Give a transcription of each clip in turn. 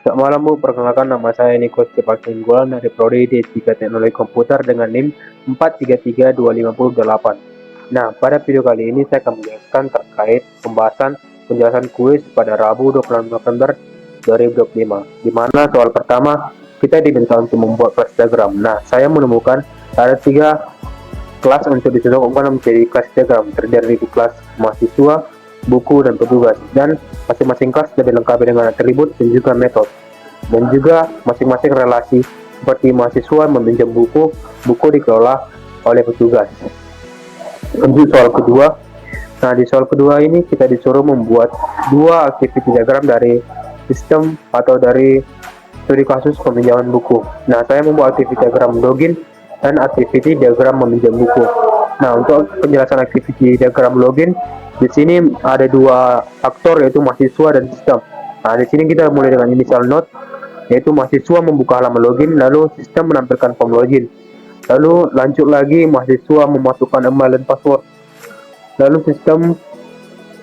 Selamat malam Bu, perkenalkan nama saya Niko Cepak Singgolan dari Prodi D3 Teknologi Komputer dengan NIM 4332508. Nah, pada video kali ini saya akan menjelaskan terkait pembahasan penjelasan kuis pada Rabu 26 November 2025, di mana soal pertama kita diminta untuk membuat kelas diagram. Nah, saya menemukan ada 3 kelas untuk dicocokkan menjadi kelas diagram, terdiri dari kelas mahasiswa, buku, dan petugas, dan masing-masing kelas sudah dilengkapi dengan atribut dan juga metode, dan juga masing-masing relasi seperti mahasiswa meminjam buku, buku dikelola oleh petugas. Lanjut soal kedua. Nah, di soal kedua ini kita disuruh membuat 2 activity diagram dari sistem atau dari studi kasus peminjaman buku. Nah, saya membuat activity diagram login dan activity diagram meminjam buku. Nah, untuk penjelasan activity diagram login, di sini ada 2 aktor, yaitu mahasiswa dan sistem. Nah, di sini kita mulai dengan initial node, yaitu mahasiswa membuka halaman login, lalu sistem menampilkan form login. Lalu lanjut lagi, mahasiswa memasukkan email dan password. Lalu sistem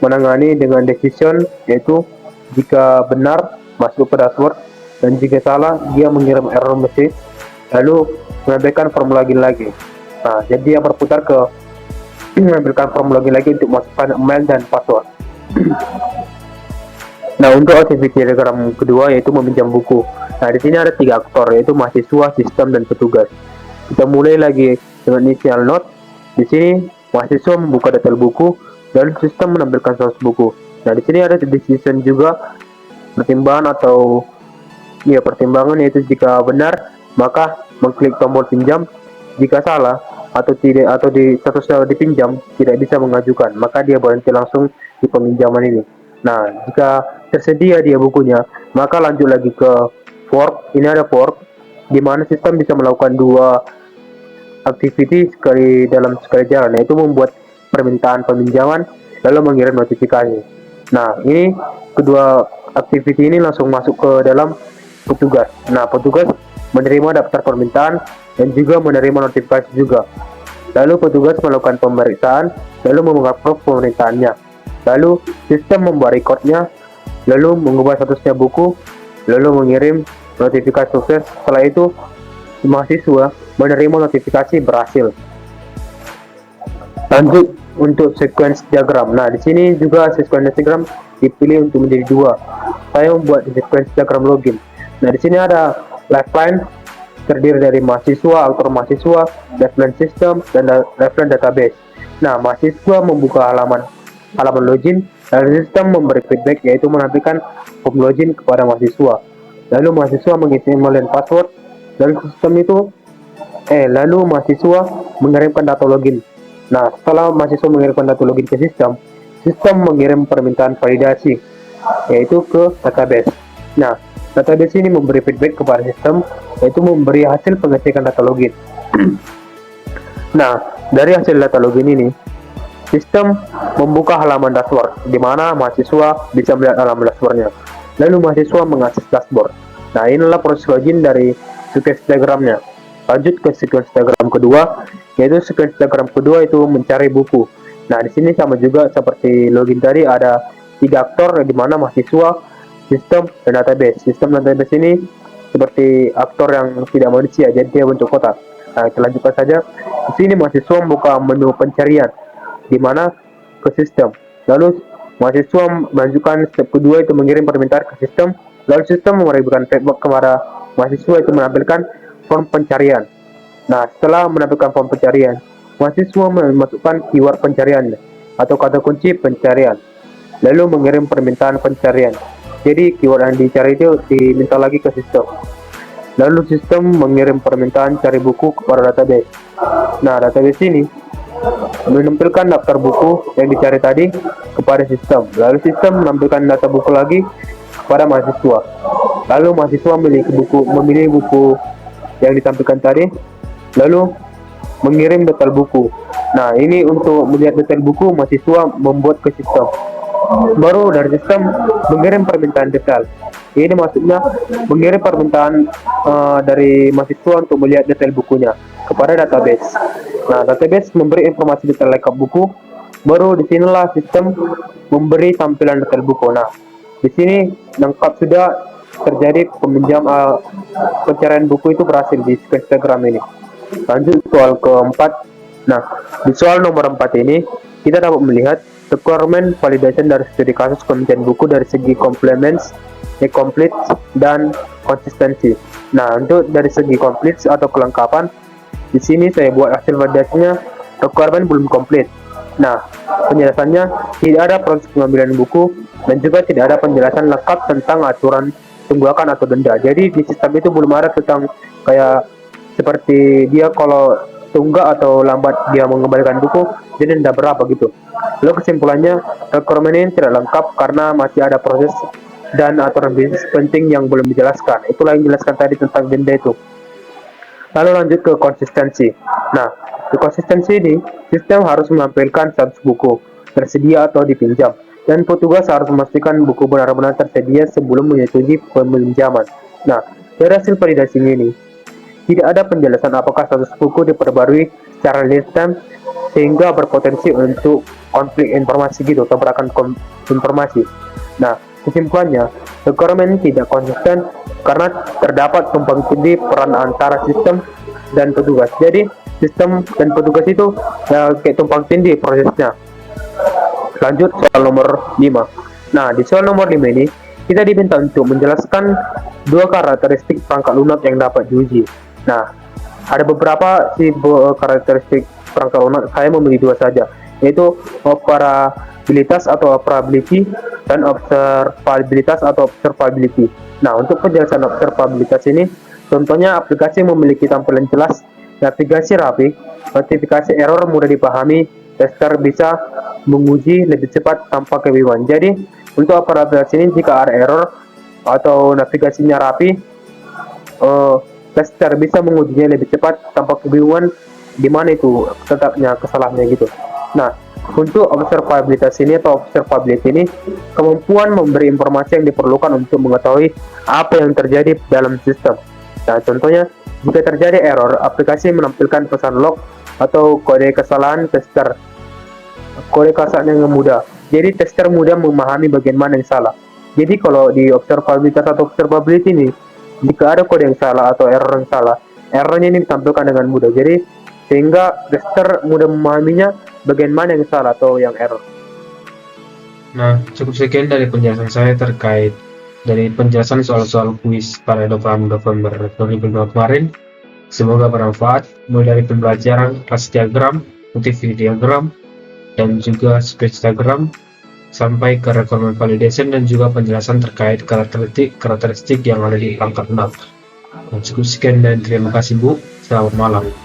menangani dengan decision, yaitu jika benar masuk ke dashboard, dan jika salah dia mengirim error message, lalu menambahkan form login lagi. Nah, jadi dia berputar ke mengambilkan form login lagi untuk masukkan email dan password. Nah, untuk activity diagram kedua yaitu meminjam buku. Nah, di sini ada 3 aktor, yaitu mahasiswa, sistem, dan petugas. Kita mulai lagi dengan initial node. Di sini mahasiswa membuka detail buku dan sistem menampilkan source buku. Nah, di sini ada decision juga, pertimbangan atau pertimbangan, yaitu jika benar maka mengklik tombol pinjam, jika salah atau tidak atau di statusnya dipinjam tidak bisa mengajukan, maka dia berhenti langsung di peminjaman ini. Nah, jika tersedia dia bukunya, maka lanjut lagi ke fork. Ini ada fork di mana sistem bisa melakukan 2 activity dalam sekali jalan, yaitu membuat permintaan peminjaman lalu mengirim notifikasi. Nah, ini kedua activity ini langsung masuk ke dalam petugas. Nah, petugas menerima daftar permintaan dan juga menerima notifikasi juga. Lalu petugas melakukan pemeriksaan, lalu mengupload permintaannya. Lalu sistem membuat recordnya, lalu mengubah statusnya buku, lalu mengirim notifikasi sukses. Setelah itu mahasiswa menerima notifikasi berhasil. Lanjut untuk sequence diagram. Nah, di sini juga sequence diagram dipilih untuk menjadi 2. Saya membuat sequence diagram login. Nah, di sini ada lifeline terdiri dari mahasiswa, aktor mahasiswa, reference system, dan reference database. Nah, mahasiswa membuka halaman login, dan sistem memberi feedback, yaitu menampilkan form login kepada mahasiswa. Lalu mahasiswa mengisi email dan password, dan sistem itu lalu mahasiswa mengirimkan data login. Nah, setelah mahasiswa mengirimkan data login ke sistem, sistem mengirim permintaan validasi, yaitu ke database. Nah, database ini memberi feedback kepada sistem, yaitu memberi hasil pengecekan data login. Nah, dari hasil data login ini, sistem membuka halaman dashboard, di mana mahasiswa bisa melihat halaman dashboardnya. Lalu mahasiswa mengakses dashboard. Nah, inilah proses login dari sequence diagramnya. Lanjut ke sequence diagram kedua, yaitu sequence diagram kedua itu mencari buku. Nah, di sini sama juga seperti login tadi, ada 3 aktor, di mana mahasiswa, sistem, dan database. Sistem dan database ini seperti aktor yang tidak manusia, jadi dia bentuk kotak. Nah, kita lanjutkan saja. Di sini mahasiswa membuka menu pencarian, di mana ke sistem. Lalu mahasiswa melanjutkan step kedua, itu mengirim permintaan ke sistem. Lalu sistem memberikan feedback kepada mahasiswa, itu menampilkan form pencarian. Nah, setelah menampilkan form pencarian, mahasiswa memasukkan keyword pencarian atau kata kunci pencarian, lalu mengirim permintaan pencarian. Jadi keyword yang dicari itu diminta lagi ke sistem. Lalu sistem mengirim permintaan cari buku kepada database. Nah, database ini menampilkan daftar buku yang dicari tadi kepada sistem. Lalu sistem menampilkan data buku lagi kepada mahasiswa. Lalu mahasiswa memilih buku yang ditampilkan tadi, lalu mengirim detail buku. Nah, ini untuk melihat detail buku, mahasiswa membuat ke sistem. Baru dari sistem mengirim permintaan detail. Ini maksudnya mengirim permintaan dari mahasiswa untuk melihat detail bukunya kepada database. Nah, database memberi informasi detail lengkap buku. Baru disinilah sistem memberi tampilan detail buku. Nah, di sini lengkap sudah terjadi pencarian buku itu berhasil di Instagram ini. Lanjut soal keempat. Nah, di soal nomor 4 ini kita dapat melihat requirement validation dari studi kasus pencarian buku dari segi complements, complete, dan konsistensi. Nah, untuk dari segi complete atau kelengkapan, di sini saya buat hasil validasinya, requirement belum komplit. Nah, penjelasannya tidak ada proses pengambilan buku dan juga tidak ada penjelasan lengkap tentang aturan tunggakan atau denda. Jadi di sistem itu belum ada tentang kayak seperti dia kalau tunggak atau lambat dia mengembalikan buku, jadi denda berapa gitu. Lalu kesimpulannya, requirement ini tidak lengkap karena masih ada proses dan aturan bisnis penting yang belum dijelaskan. Itulah yang dijelaskan tadi tentang denda itu. Lalu lanjut ke konsistensi. Nah, di konsistensi ini, sistem harus menampilkan status buku tersedia atau dipinjam, dan petugas harus memastikan buku benar-benar tersedia sebelum menyetujui peminjaman. Nah, dari hasil validasi ini, tidak ada penjelasan apakah status buku diperbarui secara real time sehingga berpotensi untuk konflik informasi gitu, tabrakan informasi. Nah, kesimpulannya, requirement tidak konsisten karena terdapat tumpang tindih peran antara sistem dan petugas. Jadi, sistem dan petugas itu kayak tumpang tindih prosesnya. Lanjut soal nomor 5. Nah, di soal nomor 5 ini, kita diminta untuk menjelaskan dua karakteristik perangkat lunak yang dapat diuji. Nah, ada beberapa karakteristik perangkat lunak, saya memilih dua saja, yaitu operabilitas atau operability dan observabilitas atau observability. Nah, untuk penjelasan observabilitas ini, contohnya aplikasi memiliki tampilan jelas, navigasi rapi, notifikasi error mudah dipahami, tester bisa menguji lebih cepat tanpa kebingungan. Jadi, untuk operabilitas ini jika ada error atau navigasinya rapi, tester bisa mengujinya lebih cepat tanpa kebingungan di mana itu tetapnya kesalahannya gitu. Nah, untuk observabilitas ini atau observability ini, kemampuan memberi informasi yang diperlukan untuk mengetahui apa yang terjadi dalam sistem. Nah, contohnya, jika terjadi error, aplikasi menampilkan pesan log atau kode kesalahan tester. Kode kesalahan yang mudah. Jadi, tester mudah memahami bagian mana yang salah. Jadi, kalau di observabilitas atau observability ini, jika ada kode yang salah atau error yang salah, errornya ini ditampilkan dengan mudah. Jadi, sehingga tester mudah memahaminya bagian mana yang salah atau yang error. Nah, cukup sekian dari penjelasan saya terkait dari penjelasan soal-soal kuis pada November 2022 kemarin. Semoga bermanfaat, mulai dari pembelajaran kelas diagram, motif diagram, dan juga sketch diagram, sampai ke requirement validation dan juga penjelasan terkait karakteristik yang ada di perangkat lunak. Cukup sekian dan terima kasih Bu. Selamat malam.